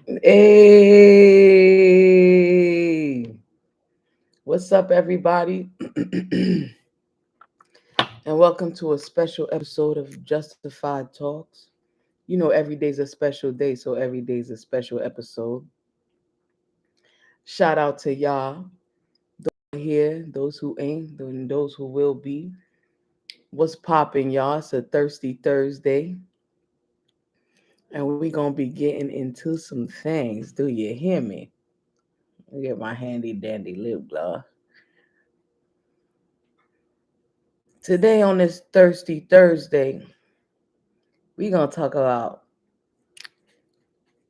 Hey, what's up, everybody? And welcome to a special episode of Justified Talks. You know, every day's a special day, so every day's a special episode. Shout out to y'all here, those who ain't, and those who will be. What's popping, y'all? It's a thirsty Thursday, and we're gonna be getting into some things. Do you hear me? Let me get my handy dandy lip gloss. Today on this thirsty Thursday, we're going to talk about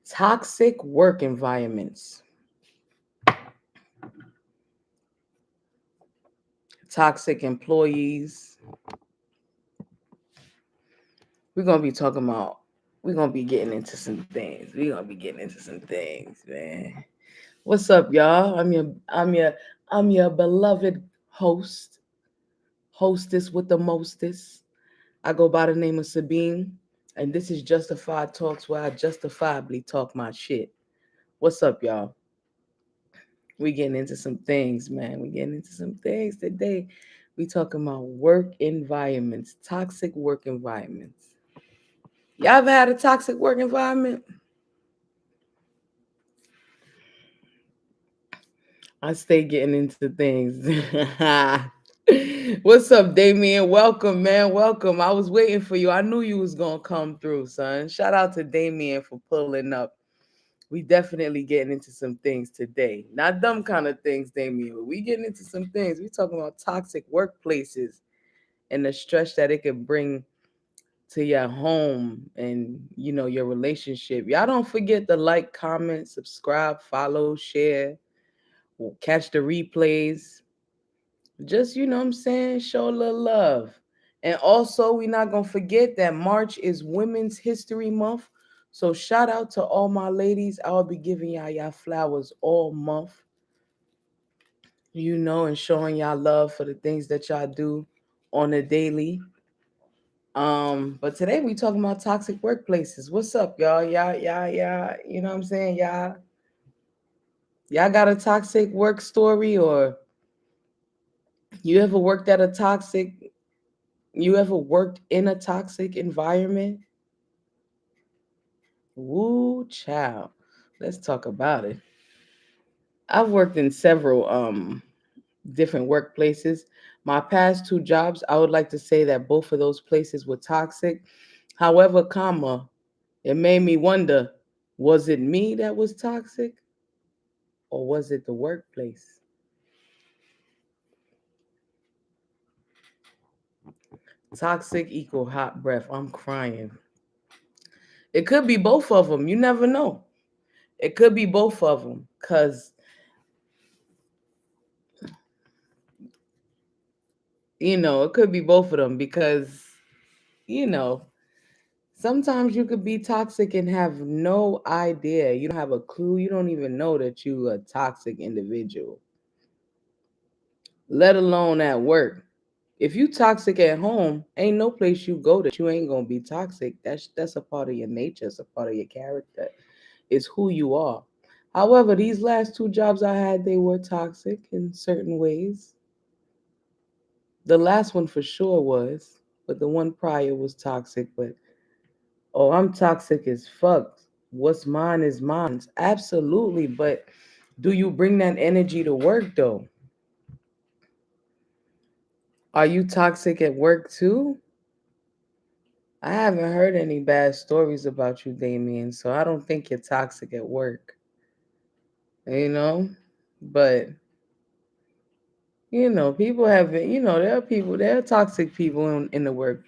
toxic work environments, toxic employees. We're going to be talking about, we're going to be getting into some things. We're going to be getting into some things, man. What's up, y'all? I'm your beloved hostess with the mostest. I go by the name of Sabine, and this is Justified Talks where I justifiably talk my shit. What's up, y'all? We getting into some things, man. We getting into some things today. We talking about work environments, toxic work environments. Y'all ever had a toxic work environment? I stay getting into things. What's up, Damien? Welcome, man. Welcome. I was waiting for you. I knew you was gonna come through, son. Shout out to Damien for pulling up. We definitely getting into some things today. Not dumb kind of things, Damien, but we getting into some things. We talking about toxic workplaces and the stress that it could bring to your home and your relationship. Y'all don't forget to like, comment, subscribe, follow, share, catch the replays. Just what I'm saying, show a little love. And also, we're not gonna forget that March is Women's History Month. So shout out to all my ladies. I'll be giving y'all flowers all month, and showing y'all love for the things that y'all do on a daily. But today we talking about toxic workplaces. What's up, y'all? Y'all, you know what I'm saying? Y'all got a toxic work story, or you ever worked at a toxic you ever worked in a toxic environment? Woo child. Let's talk about it. I've worked in several different workplaces. My past two jobs, I would like to say that both of those places were toxic. However, it made me wonder, was it me that was toxic or was it the workplace? Toxic equal hot breath. I'm crying. It could be both of them. You never know. It could be both of them because, it could be both of them because, you know, sometimes you could be toxic and have no idea. You don't have a clue. You don't even know that you a toxic individual, let alone at work. If you toxic at home, ain't no place you go that you ain't gonna be toxic. That's a part of your nature. It's a part of your character. It's who you are. However, these last two jobs I had, they were toxic in certain ways. The last one for sure was, but the one prior was toxic. But oh, I'm toxic as fuck. What's mine is mine. Absolutely. But do you bring that energy to work though? Are you toxic at work too? I haven't heard any bad stories about you, Damien, so I don't think you're toxic at work, you know? But, people have, there are toxic people in the work.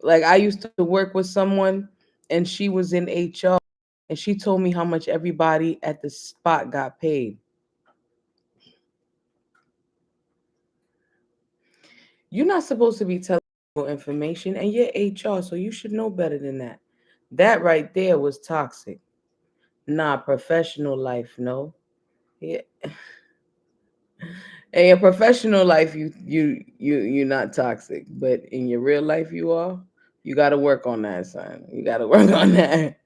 Like, I used to work with someone and she was in HR and she told me how much everybody at the spot got paid. You're not supposed to be telling people information and you're HR, so you should know better than that. That right there was toxic. Nah, professional life, no. Yeah. In your professional life, you're not toxic, but in your real life, you are. You got to work on that, son. You got to work on that.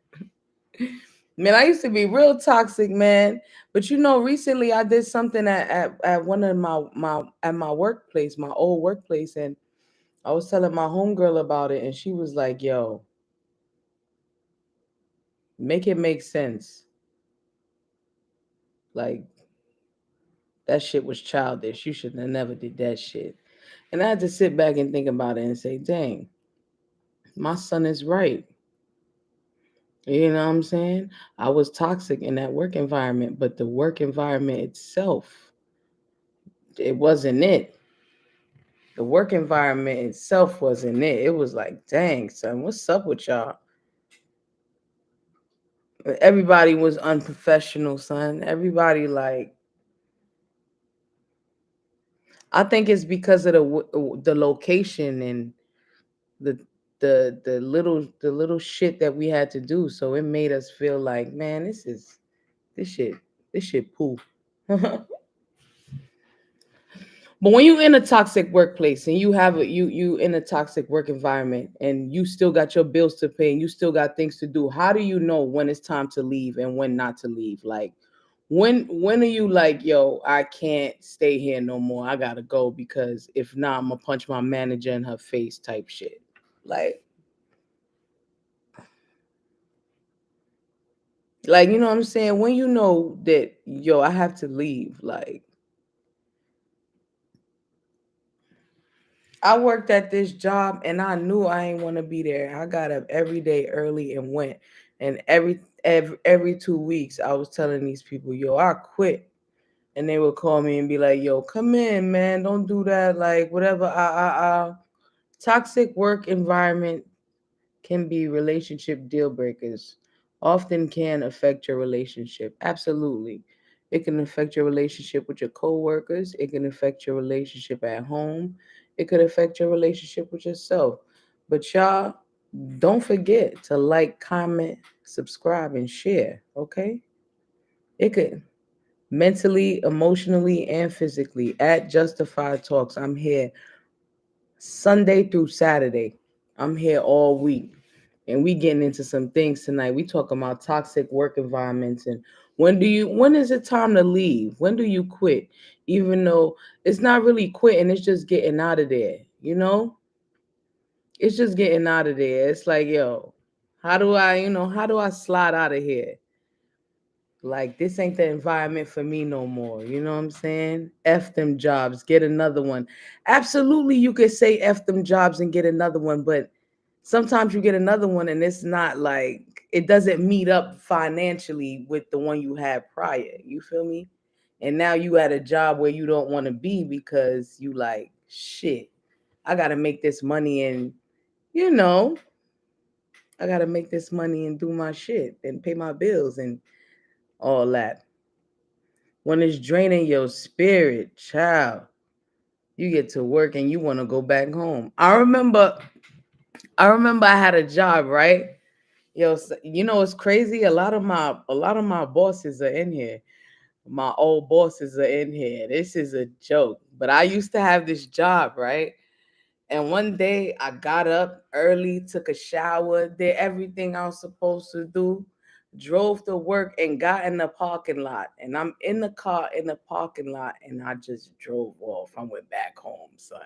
Man, I used to be real toxic, man. But recently I did something at one of my at my workplace, my old workplace, and I was telling my homegirl about it, and she was like, "Yo, make it make sense. Like that shit was childish. You should have never did that shit." And I had to sit back and think about it and say, "Dang, my son is right." You know what I'm saying? I was toxic in that work environment, but the work environment itself, it wasn't it. The work environment itself wasn't it. It was like, dang, son, what's up with y'all? Everybody was unprofessional, son. Everybody like, I think it's because of the location and the the little shit that we had to do. So it made us feel like, man, this shit this shit poo. But when you in a toxic workplace and you have you in a toxic work environment and you still got your bills to pay and you still got things to do, how do you know when it's time to leave and when not to leave? Like when are you like, yo, I can't stay here no more. I gotta go because if not, I'm gonna punch my manager in her face type shit. Like you know what I'm saying? When you know that yo, I have to leave, like I worked at this job and I knew I ain't want to be there. I got up every day early and went. And every 2 weeks I was telling these people, yo, I quit. And they would call me and be like, yo, come in, man. Don't do that. Like whatever. Toxic work environment can be relationship deal breakers, often can affect your relationship. Absolutely. It can affect your relationship with your coworkers. It can affect your relationship at home. It could affect your relationship with yourself. But y'all, don't forget to like, comment, subscribe, and share. Okay? It could mentally, emotionally, and physically at Justified Talks. I'm here Sunday through Saturday. I'm here all week. And we getting into some things tonight. We talking about toxic work environments and when is it time to leave? When do you quit? Even though it's not really quitting, it's just getting out of there. You know? It's just getting out of there. It's like, yo, how do I slide out of here? Like this ain't the environment for me no more. You know what I'm saying? F them jobs, get another one. Absolutely, you could say F them jobs and get another one, but sometimes you get another one and it's not like it doesn't meet up financially with the one you had prior. You feel me? And now you at a job where you don't want to be because you like shit. I gotta make this money and you know, I gotta make this money and do my shit and pay my bills and all that. When it's draining your spirit, child, you get to work and you want to go back home. I remember I had a job, right? Yo, it's crazy. A lot of my bosses are in here. My old bosses are in here. This is a joke. But I used to have this job, right? And one day I got up early, took a shower, did everything I was supposed to do, drove to work and got in the parking lot. And I'm in the car in the parking lot and I just drove off. I went back home, son.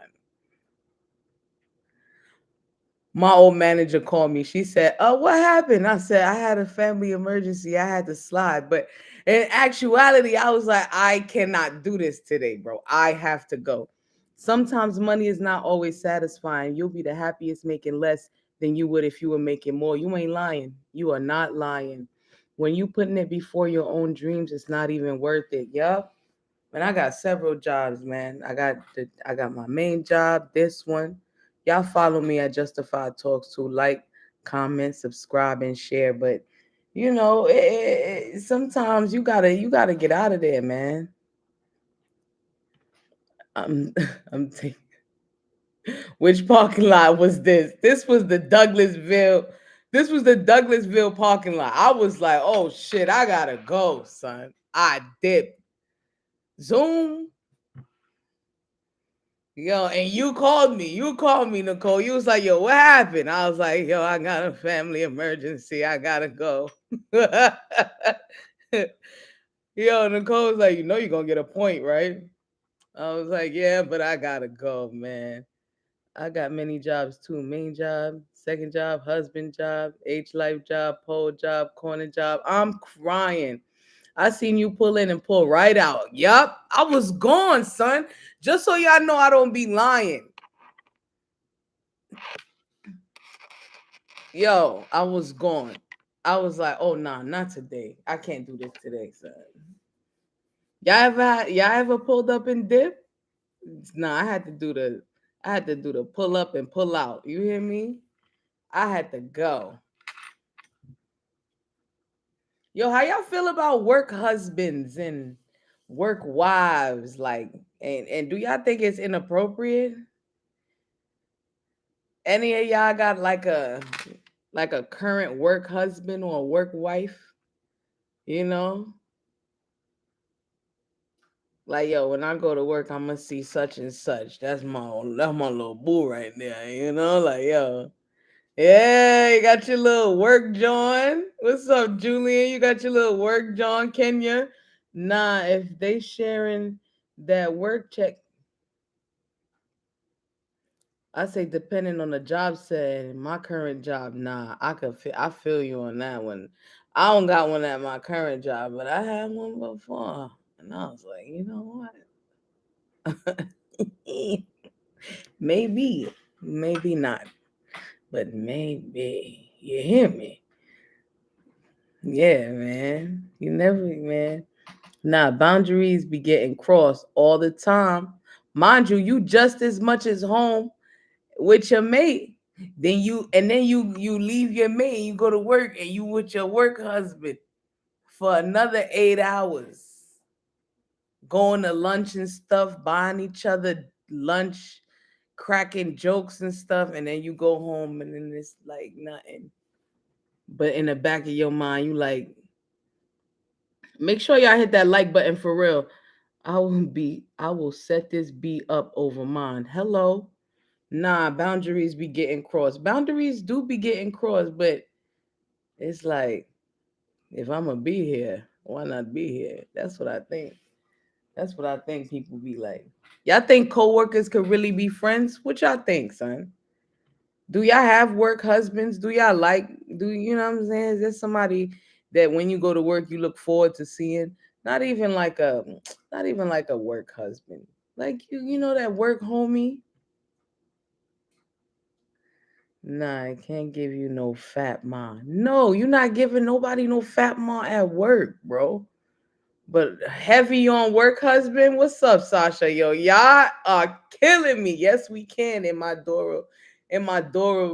My old manager called me. She said, what happened? I said, I had a family emergency. I had to slide. But in actuality, I was like, I cannot do this today, bro. I have to go. Sometimes money is not always satisfying. You'll be the happiest making less than you would if you were making more. You ain't lying. You are not lying. When you putting it before your own dreams, it's not even worth it. Yup. Man, I got several jobs, man. I got my main job, this one. Y'all follow me at Justified Talks too. Like, comment, subscribe, and share. But sometimes you gotta get out of there, man. I'm I'm taking. Which parking lot was this? This was the Douglasville. This was the Douglasville parking lot. I was like, oh shit, I gotta go, son. I dipped. Zoom. Yo, and you called me. You called me, Nicole. You was like, yo, what happened? I was like, yo, I got a family emergency. I gotta go. Yo, Nicole was like, you know you're gonna get a point, right? I was like, yeah, but I gotta go, man. I got many jobs too. Main job, second job, husband job, H life job, pole job, corner job. I'm crying. I seen you pull in and pull right out. Yup. I was gone, son. Just so y'all know I don't be lying. Yo, I was gone. I was like, oh nah, not today. I can't do this today, son. Y'all ever pulled up and dip? Nah, I had to do the pull up and pull out. You hear me? I had to go. Yo, how y'all feel about work husbands and work wives? Like, and do y'all think it's inappropriate? Any of y'all got like a current work husband or work wife? You know? Like, yo, when I go to work, I'm gonna see such and such. That's my little boo right there, you know? Like, yo. Yeah, you got your little work John. What's up, Julian? You got your little work John, Kenya. Nah, if they sharing that work check, I say depending on the job set, my current job, nah, I feel you on that one. I don't got one at my current job, but I had one before. And I was like, you know what? Maybe, maybe not, but maybe. You hear me? Yeah, man. You never, man. Nah, boundaries be getting crossed all the time. Mind you, you just as much as home with your mate. Then you leave your mate and you go to work and you with your work husband for another 8 hours. Going to lunch and stuff, buying each other lunch, cracking jokes and stuff, and then you go home and then it's like nothing. But in the back of your mind, you like, make sure y'all hit that like button for real. I will set this beat up over mine. Hello. Nah, boundaries be getting crossed. Boundaries do be getting crossed, but it's like, if I'm gonna be here, why not be here? That's what I think. That's what I think people be like. Y'all think coworkers could really be friends? What y'all think, son? Do y'all have work husbands? Do y'all like, do you know what I'm saying? Is there somebody that when you go to work you look forward to seeing? Not even like a not even like a work husband. Like you know that work homie? Nah, I can't give you no fat ma. No, you're not giving nobody no fat ma at work, bro. But heavy on work husband. What's up, Sasha? Yo, y'all are killing me. Yes, we can in my Dora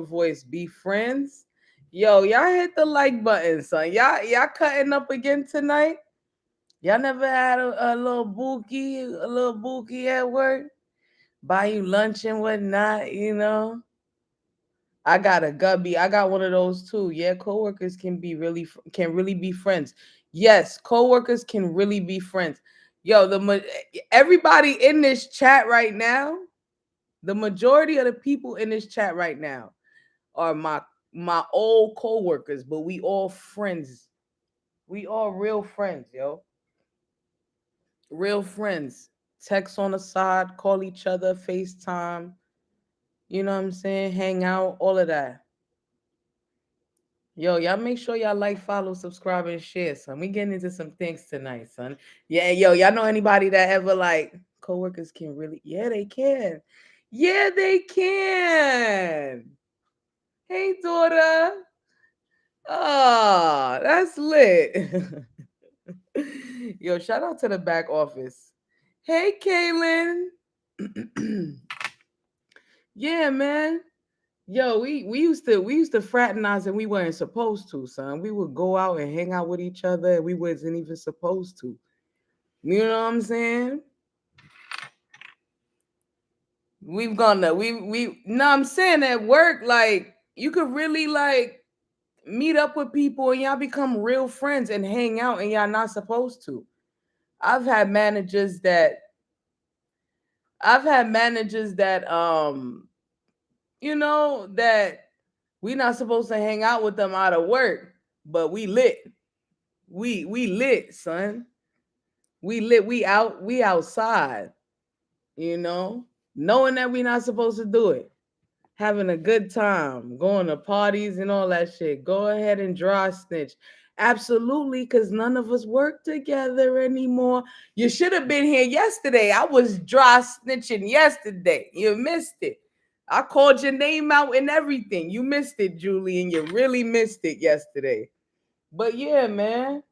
voice. Be friends. Yo, y'all hit the like button, son. Y'all cutting up again tonight. Y'all never had a little bookie at work, buy you lunch and whatnot, you know. I got a gubby. I got one of those too. Yeah, coworkers can really be friends. Yes, coworkers can really be friends. Yo, everybody in this chat right now, the majority of the people in this chat right now are my old coworkers, but we all friends. We all real friends, yo. Real friends. Text on the side, call each other, FaceTime. You know what I'm saying? Hang out, all of that. Yo, y'all make sure y'all like, follow, subscribe, and share, son. We getting into some things tonight, son. Yeah, yo, y'all know anybody that ever like coworkers can really? Yeah, they can. Yeah, they can. Hey, daughter. Oh, that's lit. Yo, shout out to the back office. Hey, Kaylin. Yeah, man. Yo, we used to fraternize and we weren't supposed to, son. We would go out and hang out with each other and we wasn't even supposed to. You know what I'm saying? We've gone to we no, I'm saying at work, like you could really like meet up with people and y'all become real friends and hang out and y'all not supposed to. I've had managers that I've had managers that that we not supposed to hang out with them out of work, but we lit. We lit, son. We lit. We outside, you know, knowing that we not supposed to do it. Having a good time, going to parties and all that shit. Go ahead and dry snitch. Absolutely, because none of us work together anymore. You should have been here yesterday. I was dry snitching yesterday. You missed it. I called your name out and everything. You missed it, Julie, and you really missed it yesterday. But yeah, man.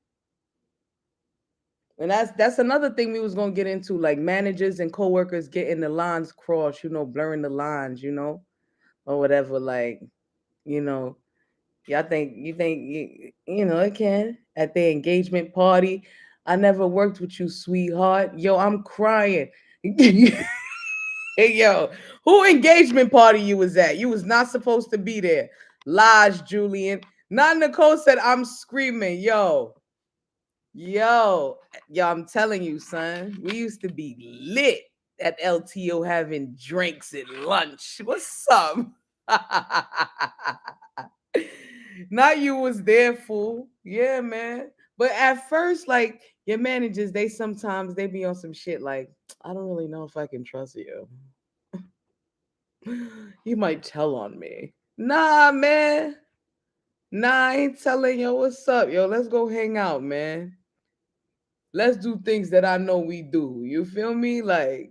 And that's another thing we was gonna get into, like managers and coworkers getting the lines crossed, blurring the lines, or whatever. Like, you know, y'all think you think it can at the engagement party. I never worked with you, sweetheart. Yo, I'm crying. Hey, yo, who engagement party you was at? You was not supposed to be there. Lies, Julian. Not Nicole said I'm screaming. Yo, I'm telling you, son. We used to be lit at LTO having drinks at lunch. What's up? Not you was there, fool. Yeah, man. But at first, like your managers, they sometimes they be on some shit like, I don't really know if I can trust you. You might tell on me. Nah, man. Nah, I ain't telling yo what's up, yo. Let's go hang out, man. Let's do things that I know we do. You feel me? Like,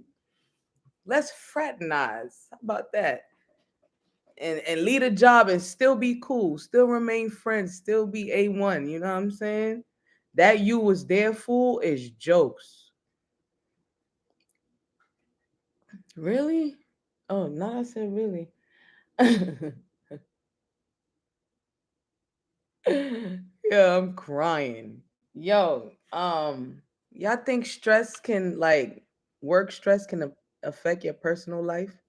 let's fraternize. How about that? And lead a job and still be cool, still remain friends, still be A1. You know what I'm saying? That you was there, fool, is jokes. Really? Oh, no, I said really. Yeah, I'm crying. Yo, y'all think stress can like work stress can affect your personal life?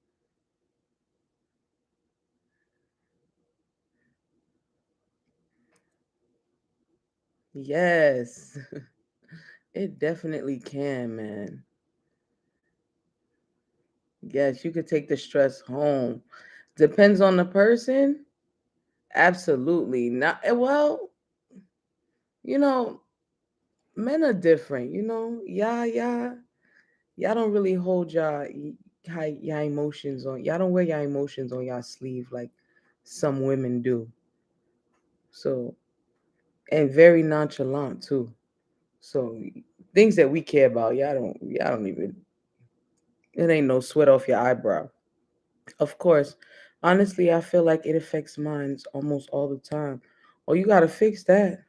Yes. It definitely can, man. Yes, you could take the stress home. Depends on the person. Absolutely. Not well, you know, men are different, Yeah, yeah. Y'all don't really hold y'all emotions on. Y'all don't wear your emotions on y'all sleeve like some women do. So, and very nonchalant too. So, things that we care about, y'all don't even it ain't no sweat off your eyebrow. Of course, honestly, I feel like it affects minds almost all the time. Oh, you got to fix that.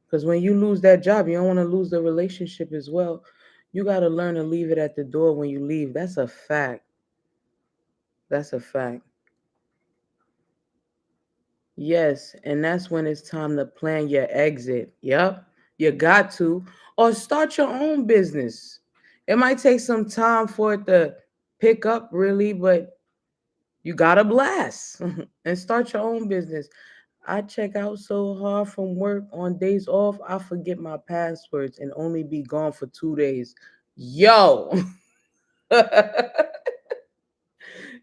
Because when you lose that job, you don't want to lose the relationship as well. You got to learn to leave it at the door when you leave. That's a fact. That's a fact. Yes. And that's when it's time to plan your exit. Yep. You got to. Or start your own business. It might take some time for it to pick up, really, but you got to blast and start your own business. I check out so hard from work on days off, I forget my passwords and only be gone for 2 days. Yo,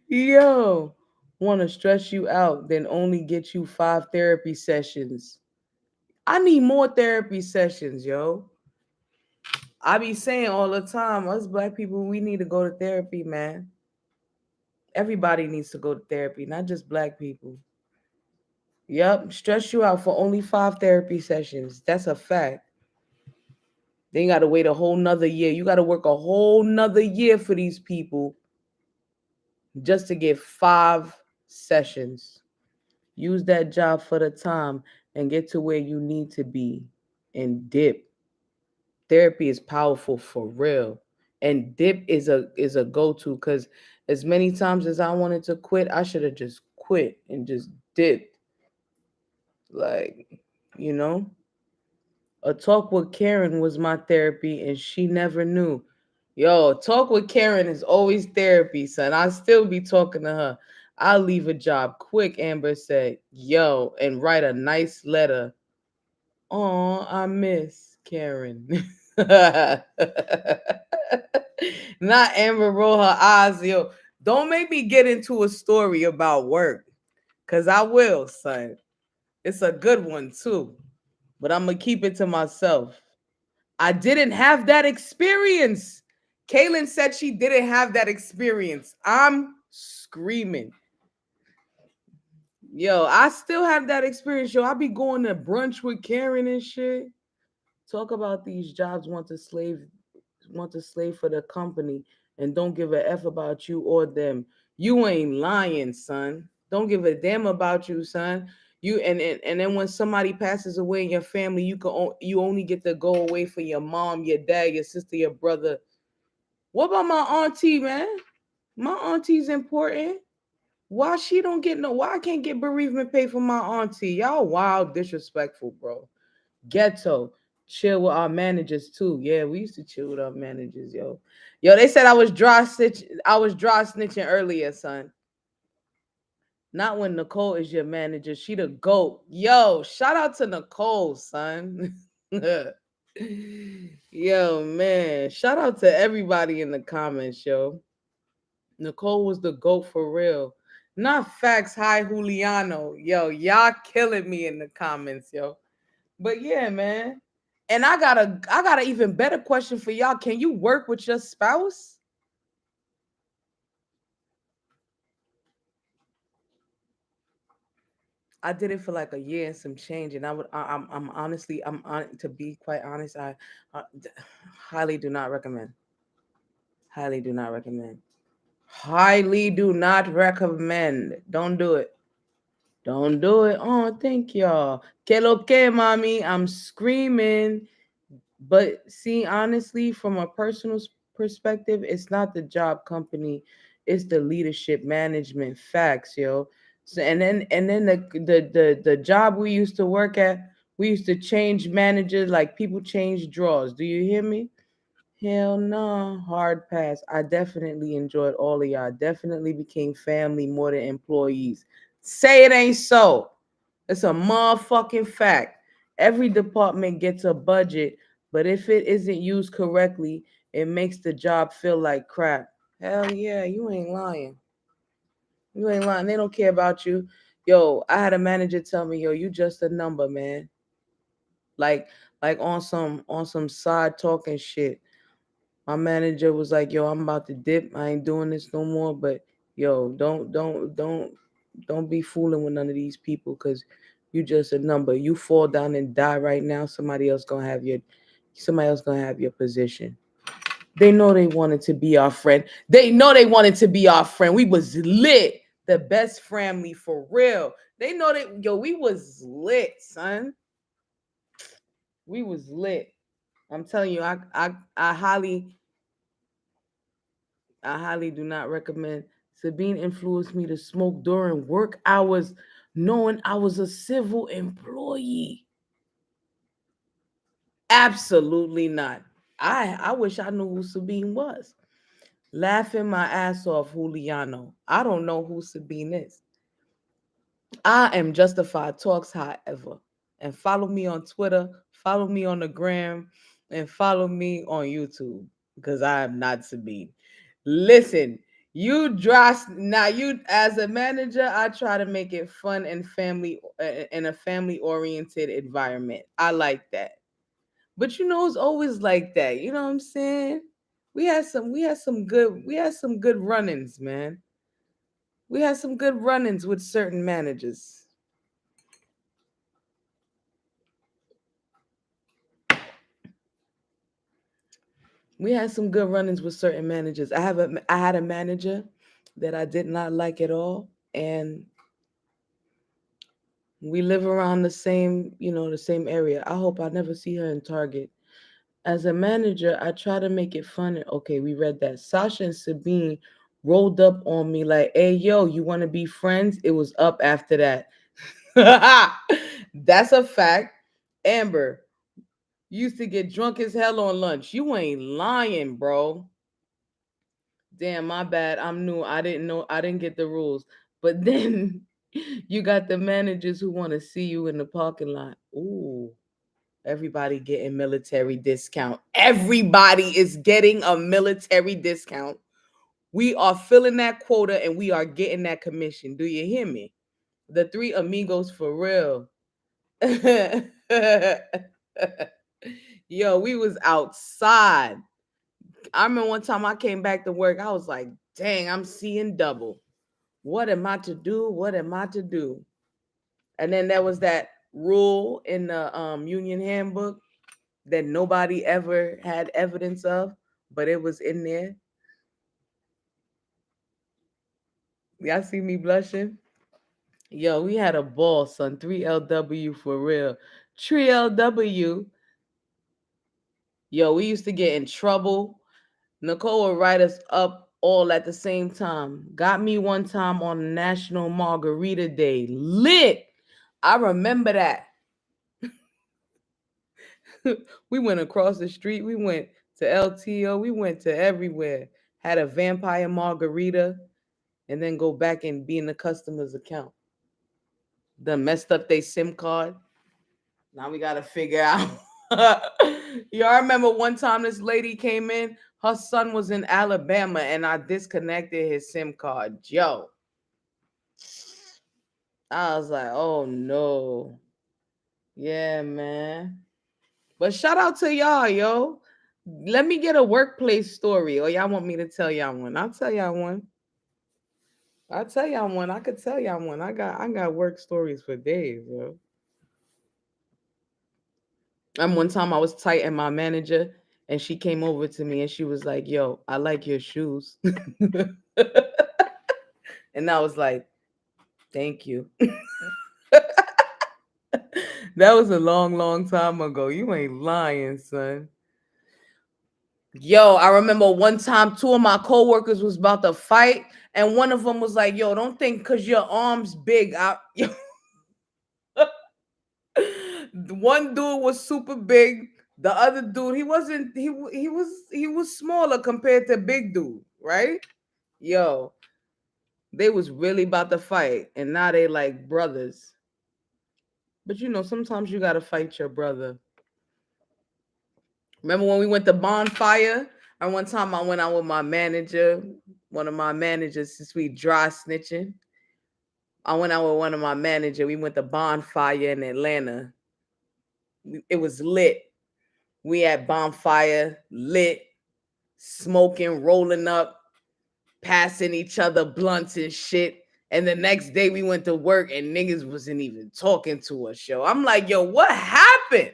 yo, want to stress you out, then only get you 5 therapy sessions. I need more therapy sessions, yo. I be saying all the time, us black people, we need to go to therapy, man. Everybody needs to go to therapy, not just black people. Yep, stress you out for only 5 therapy sessions. That's a fact. Then you got to wait a whole nother year. You got to work a whole nother year for these people just to get 5 sessions. Use that job for the time and get to where you need to be and dip. Therapy is powerful for real. And dip is a go-to because as many times as I wanted to quit, I should have just quit and just dipped. Like, you know? A talk with Karen was my therapy, and she never knew. Yo, talk with Karen is always therapy, son. I still be talking to her. I'll leave a job quick, Amber said. Yo, and write a nice letter. Oh, I miss Karen. Not Amber roll her eyes, yo. Don't make me get into a story about work. Cause I will, son. It's a good one too. But I'm gonna keep it to myself. I didn't have that experience. Kaylin said she didn't have that experience. I'm screaming. Yo, I still have that experience. Yo, I be going to brunch with Karen and shit. Talk about these jobs want to slave for the company and don't give a F about you or them. You ain't lying, son. Don't give a damn about you, son. You and then when somebody passes away in your family, you only get to go away for your mom, your dad, your sister, your brother. What about my auntie, man? My auntie's important. Why she don't get no? Why I can't get bereavement pay for my auntie? Y'all wild, disrespectful, bro. Ghetto. Chill with our managers too. Yeah, we used to chill with our managers, yo. Yo, they said I was dry snitching earlier, son. Not when Nicole is your manager. She the GOAT. Yo, shout out to Nicole, son. Yo, man. Shout out to everybody in the comments, yo. Nicole was the GOAT for real. Not facts, hi Juliano. Yo, y'all killing me in the comments, yo. But yeah, man. And I got an even better question for y'all. Can you work with your spouse? I did it for like a year and some change, and I'm honestly I'm on to be quite honest. I highly do not recommend. Highly do not recommend. Highly do not recommend. Don't do it. Don't do it. Oh, thank y'all. Que lo que, mommy? I'm screaming. But see, honestly, from a personal perspective, it's not the job company, it's the leadership management facts, yo. So and then the job we used to work at, we used to change managers like people change drawers. Do you hear me? Hell no, hard pass. I definitely enjoyed all of y'all. Definitely became family more than employees. Say it ain't so. It's a motherfucking fact. Every department gets a budget, but if it isn't used correctly, it makes the job feel like crap. Hell yeah, you ain't lying. You ain't lying. They don't care about you. Yo, I had a manager tell me, yo, you just a number, man. Like like on some side talking shit. My manager was like, "Yo, I'm about to dip. I ain't doing this no more. But yo, don't be fooling with none of these people, cause you just a number. You fall down and die right now. Somebody else gonna have your position. They know they wanted to be our friend. They know they wanted to be our friend. We was lit, the best family for real. They know that we was lit, son. We was lit. I'm telling you, I highly do not recommend. Sabine influenced me to smoke during work hours, knowing I was a civil employee. Absolutely not. I wish I knew who Sabine was. Laughing my ass off, Juliano. I don't know who Sabine is. I am Justified Talks, however. And follow me on Twitter, follow me on the gram, and follow me on YouTube because I am not Sabine. Listen, now you as a manager, I try to make it fun and family in a family oriented environment. I like that. But it's always like that. You know what I'm saying? We had some good run-ins, man. We had some good run-ins with certain managers. We had some good run-ins with certain managers. I had a manager that I did not like at all, and we live around the same area. I hope I never see her in Target. As a manager, I try to make it fun. Okay, we read that. Sasha and Sabine rolled up on me like, "Hey, yo, you want to be friends?" It was up after that. That's a fact. Amber used to get drunk as hell on lunch. You ain't lying, bro. Damn, my bad. I'm new. I didn't know. I didn't get the rules. But then you got the managers who want to see you in the parking lot. Ooh. Everybody getting military discount. Everybody is getting a military discount. We are filling that quota and we are getting that commission. Do you hear me? The three amigos for real. Yo, we was outside. I remember one time I came back to work, I was like, dang, I'm seeing double. What am I to do? What am I to do? And then there was that rule in the union handbook that nobody ever had evidence of, but it was in there. Y'all see me blushing? Yo, we had a ball, son. 3LW for real. 3LW. Yo, we used to get in trouble. Nicole would write us up all at the same time. Got me one time on National Margarita Day. Lit. I remember that. We went across the street. We went to LTO. We went to everywhere. Had a vampire margarita and then go back and be in the customer's account. Done messed up their SIM card. Now we got to figure out. Y'all remember one time this lady came in? Her son was in Alabama and I disconnected his SIM card. Yo, I was like, oh no. Yeah, man. But shout out to y'all, yo. Let me get a workplace story, or y'all want me to tell y'all one? I'll tell y'all one. I'll tell y'all one. I could tell y'all one. I got work stories for days, yo. One time I was tight and my manager, and she came over to me and she was like, "Yo, I like your shoes," and I was like, "Thank you." That was a long, long time ago. You ain't lying, son. Yo, I remember one time two of my coworkers was about to fight, and one of them was like, "Yo, don't think because your arms big." Yo, one dude was super big. The other dude, he wasn't. He was smaller compared to big dude, right? Yo, they was really about to fight, and now they like brothers. But sometimes you gotta fight your brother. Remember when we went to bonfire? And one time I went out with my manager, one of my managers, since we dry snitching. I went out with one of my manager. We went to bonfire in Atlanta. It was lit. We had bonfire, lit, smoking, rolling up, passing each other blunts and shit. And the next day we went to work and niggas wasn't even talking to us, yo. I'm like, yo, what happened?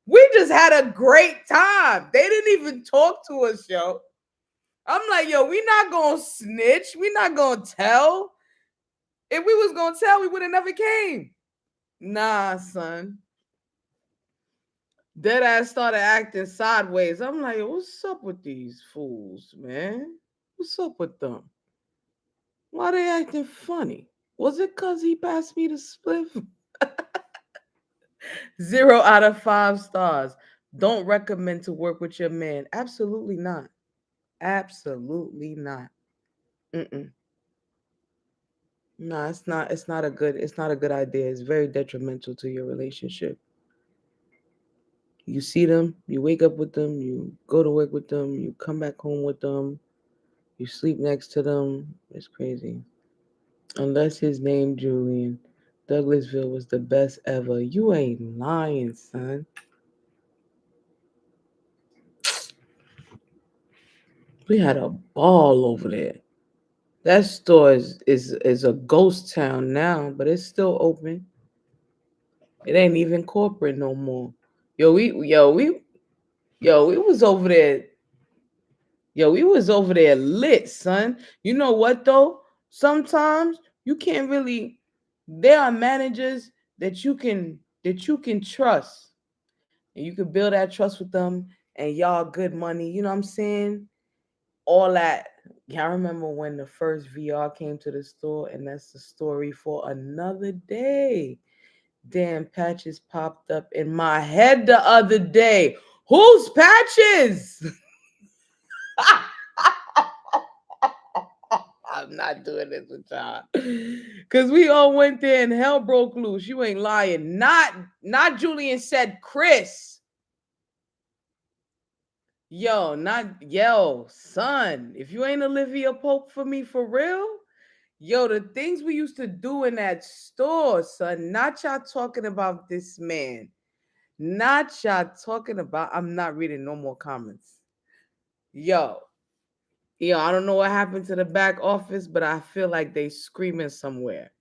We just had a great time. They didn't even talk to us, yo. I'm like, yo, we not gonna snitch. We not gonna tell. If we was gonna tell, we would have never came. Nah, son. Dead ass started acting sideways. I'm like, what's up with these fools, man? What's up with them? Why they acting funny? Was it cause he passed me the spliff? 0 out of 5 stars. Don't recommend to work with your man. Absolutely not. Absolutely not. Mm-mm. No, it's not. It's not a good. It's not a good idea. It's very detrimental to your relationship. You see them. You wake up with them. You go to work with them. You come back home with them. You sleep next to them. It's crazy. Unless his name Julian, Douglasville was the best ever. You ain't lying, son. We had a ball over there. That store is a ghost town now, but it's still open. It ain't even corporate no more. Yo, we was over there. Yo, we was over there lit, son. You know what though? Sometimes you can't really. There are managers that you can trust, and you can build that trust with them, and y'all good money. You know what I'm saying? All that. Yeah, I remember when the first VR came to the store, and that's the story for another day. Damn, Patches popped up in my head the other day. Who's Patches? I'm not doing this with y'all. Cause we all went there and hell broke loose. You ain't lying. Not Julian said Chris. Yo, son. If you ain't Olivia Pope for me for real, yo, the things we used to do in that store, son. Not y'all talking about this man. Not y'all talking about. I'm not reading no more comments. Yo, I don't know what happened to the back office, but I feel like they screaming somewhere.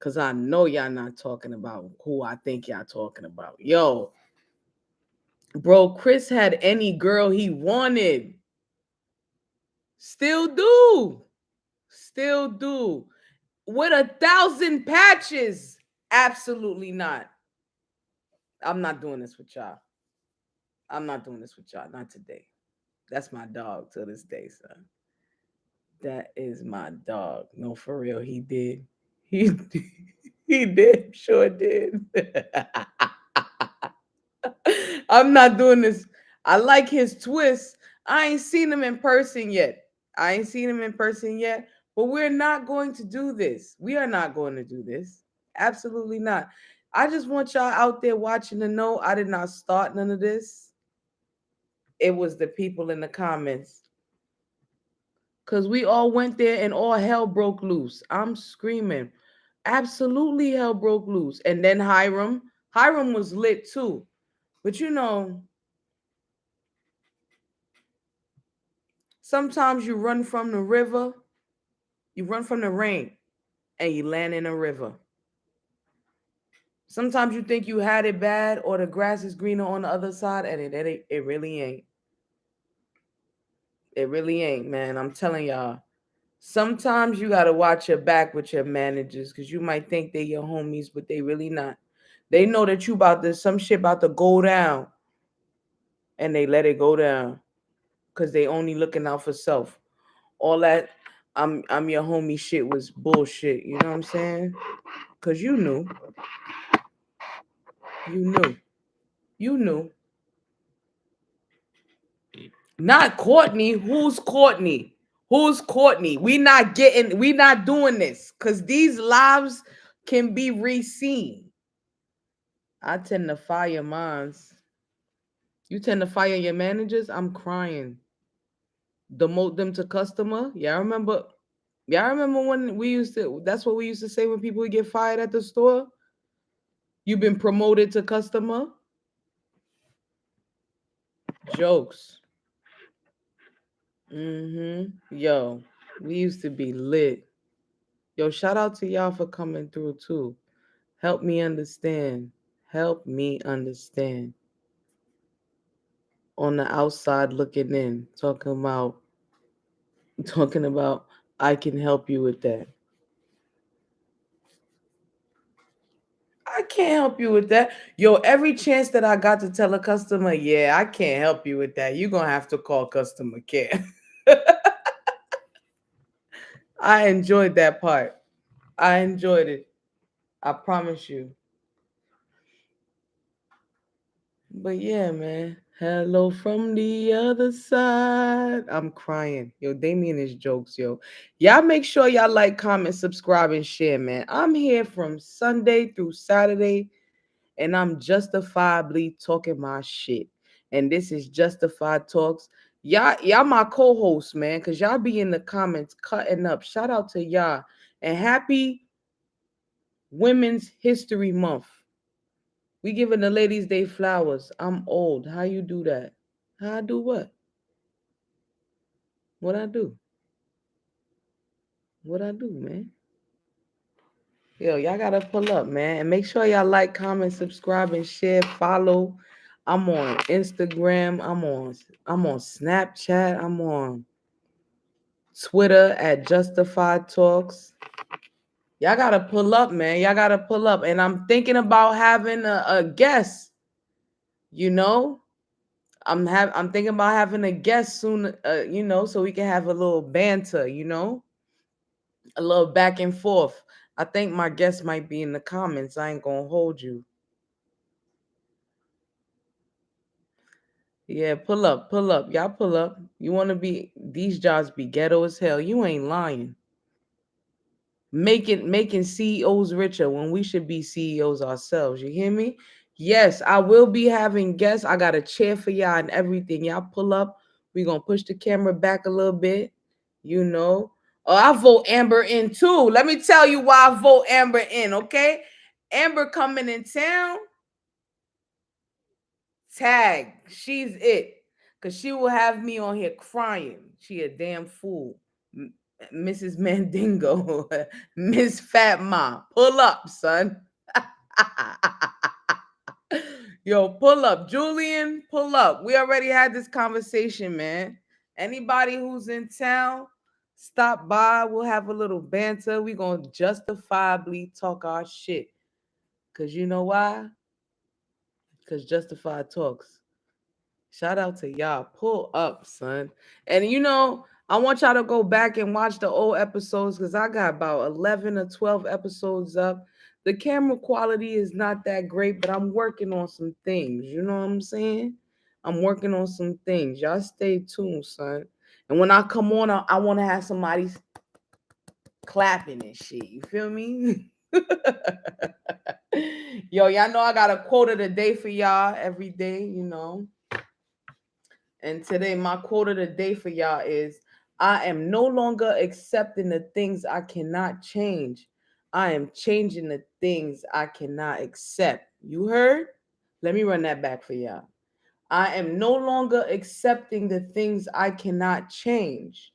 Cause I know y'all not talking about who I think y'all talking about. Yo, bro, Chris had any girl he wanted. Still do. Still do. With 1,000 patches. Absolutely not. I'm not doing this with y'all. I'm not doing this with y'all. Not today. That's my dog till this day, son. That is my dog. No, for real, he did. He he did. Sure did. I'm not doing this. I like his twist. I ain't seen him in person yet. But we're not going to do this. We are not going to do this. Absolutely not. I just want y'all out there watching to know I did not start none of this. It was the people in the comments. Because we all went there and all hell broke loose. I'm screaming. Absolutely hell broke loose. And then Hiram. Hiram was lit too. But sometimes you run from the river, you run from the rain, and you land in a river. Sometimes you think you had it bad or the grass is greener on the other side, and it really ain't. It really ain't, man. I'm telling y'all. Sometimes you gotta watch your back with your managers because you might think they your homies, but they really not. They know that you about to some shit about to go down, and they let it go down because they only looking out for self. All that I'm your homie shit was bullshit. You know what I'm saying? Cause you knew, you knew. Not Courtney. Who's Courtney? Who's Courtney? We not doing this because these lives can be re-seen. I tend to fire mines. You tend to fire your managers. I'm crying. Demote them to customer. Yeah, I remember when we used to. That's what we used to say when people would get fired at the store. You've been promoted to customer. Jokes. Yo, we used to be lit. Yo, shout out to y'all for coming through too. Help me understand. Help me understand. On the outside looking in, talking about I can help you with that. I can't help you with that. Yo, every chance that I got to tell a customer, yeah, I can't help you with that. You're gonna have to call customer care. I enjoyed that part. I enjoyed it. I promise you. But yeah, man. Hello from the other side. I'm crying. Yo, Damien is jokes, yo. Y'all make sure y'all like, comment, subscribe, and share, man. I'm here from Sunday through Saturday, and I'm justifiably talking my shit. And this is Justified Talks. Y'all my co-hosts, man, because y'all be in the comments cutting up. Shout out to y'all. And happy Women's History Month. We giving the ladies day flowers. I'm old. How you do that? How I do what? What I do? What I do, man? Yo, y'all gotta pull up, man. And make sure y'all like, comment, subscribe, and share. Follow. I'm on Instagram. I'm on Snapchat. I'm on Twitter at Justified Talks. Y'all gotta pull up, man. Y'all gotta pull up. And I'm thinking about having a guest, you know? I'm thinking about having a guest soon, so we can have a little banter, a little back and forth. I think my guest might be in the comments. I ain't gonna hold you. Yeah, pull up, y'all pull up. You want to be these jobs be ghetto as hell. You ain't lying. making CEOs richer when we should be CEOs ourselves. You hear me? Yes, I will be having guests. I got a chair for y'all and everything. Y'all pull up. We gonna push the camera back a little bit. You know. Oh, I vote Amber in too. Let me tell you why I vote Amber in, okay? Amber coming in town. Tag. She's it. Cause she will have me on here crying. She a damn fool. Mrs. Mandingo. Miss Fat Ma. Pull up, son. Yo, pull up. Julian, pull up. We already had this conversation, man. Anybody who's in town, stop by. We'll have a little banter. We gonna justifiably talk our shit. Cause you know why? Cause justified talks. Shout out to y'all. Pull up, son. And you know, I want y'all to go back and watch the old episodes because I got about 11 or 12 episodes up. The camera quality is not that great, but I'm working on some things. You know what I'm saying? I'm working on some things. Y'all stay tuned, son. And when I come on, I want to have somebody clapping and shit. You feel me? Yo, y'all know I got a quote of the day for y'all every day, you know. And today, my quote of the day for y'all is I am no longer accepting the things I cannot change. I am changing the things I cannot accept. You heard? Let me run that back for y'all. I am no longer accepting the things I cannot change.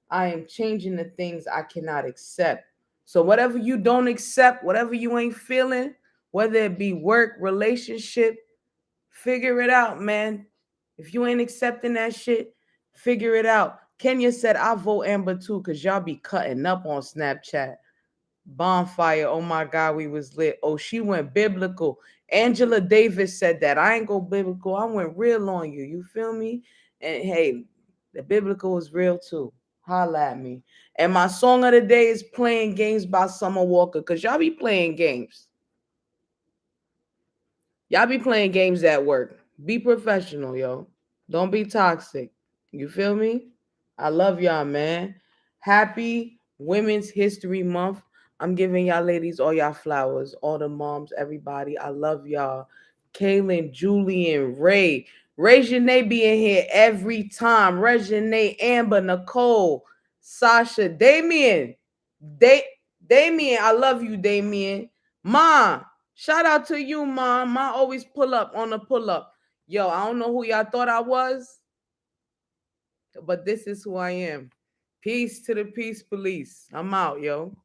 I am changing the things I cannot accept. So, whatever you don't accept, whatever you ain't feeling, whether it be work, relationship, figure it out, man. If you ain't accepting that shit, figure it out. Kenya said, I vote Amber too, because y'all be cutting up on Snapchat. Bonfire. Oh my God, we was lit. Oh, she went biblical. Angela Davis said that. I ain't go biblical. I went real on you. You feel me? And hey, the biblical is real too. Holla at me. And my song of the day is Playing Games by Summer Walker, because y'all be playing games. Y'all be playing games at work. Be professional, yo. Don't be toxic. You feel me? I love y'all, man. Happy Women's History Month. I'm giving y'all ladies all y'all flowers, all the moms, everybody. I love y'all. Kaylin, Julian, Ray. Regine be in here every time. Regine, Amber, Nicole, Sasha, Damien. Da- Damien, I love you, Damien. Ma, shout out to you, Mom. Ma always pull up on the pull up. Yo, I don't know who y'all thought I was, but this is who I am. Peace to the peace police. I'm out, yo.